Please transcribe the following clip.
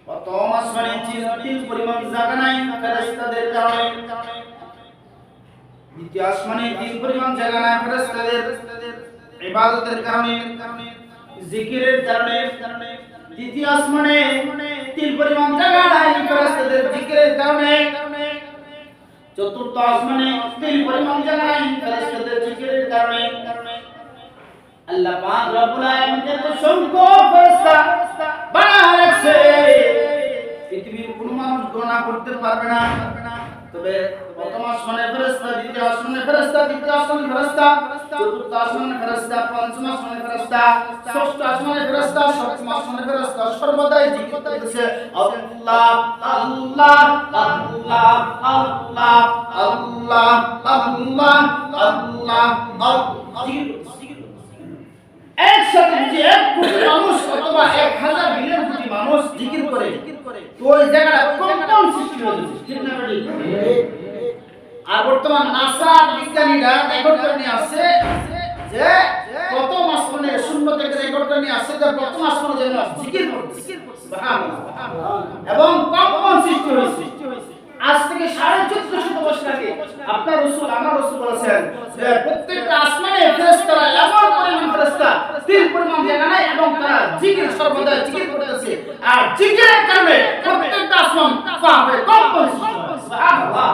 প্রথম আসমানে তিল পরিমাণ জায়গা নাই ফেরেশতাদের কারণে, দ্বিতীয় আসমানে তিল পরিমাণ জায়গা নাই ফেরেশতাদের ইবাদতের কারণে, জিকিরের কারণে, তৃতীয় আসমানে তিল পরিমাণ জায়গা নাই ফেরেশতাদের জিকিরের কারণে, চতুর্থ আসমানে তিল পরিমাণ জায়গা নাই ফেরেশতাদের জিকিরের কারণে। আল্লাহ পাক রব্বুল আলামিনের অসংখ্য ফেরেশতা বানায় রাখছে, পৃথিবীর কোনো মানুষ গণনা করতে পারবে না। তবে প্রথম আসমানের ফেরেশতা, দ্বিতীয় আসমানের ফেরেশতা, তৃতীয় আসমানের ফেরেশতা, চতুর্থ আসমানের ফেরেশতা, পঞ্চম আসমানের ফেরেশতা, ষষ্ঠ আসমানের ফেরেশতা, সপ্তম আসমানের ফেরেশতা সর্বদাই জিকির করতেছে আল্লাহ আল্লাহ আল্লাহ আল্লাহ আল্লাহ আল্লাহ আল্লাহ আল্লাহ। একসাথে যদি 1 কোটি মানুষ অথবা 1000 বিলিয়ন কোটি মানুষ জিকির করে, তো ওই জায়গাটা কম্পন সৃষ্টি হয়ে যাচ্ছে, ঠিক না বেটি? আর বর্তমান নাসা বিজ্ঞানীরা রেকর্ড করে নিয়ে আসছে যে প্রথম আসমানে শূন্য থেকে রেকর্ড করে নিয়ে আসছে যে প্রথম আসমানে যেন জিকির করছে, সুবহানাল্লাহ, এবং কম্পন সৃষ্টি হয়েছে। আজ থেকে 1450 বছর আগে আপনার রাসূল আমার রাসূল বলেছেন যে প্রত্যেকটা আসমানে ফেরেশতারা এমন পরিমাণ ফেরেশতা তিল পরিমাণ জায়গা নাই এবং তারা জিকির সর্বদা জিকির করতেছে, আর জিকিরের কারণে প্রত্যেকটা আসমান কম্পন সৃষ্টি হয়, সুবহানাল্লাহ।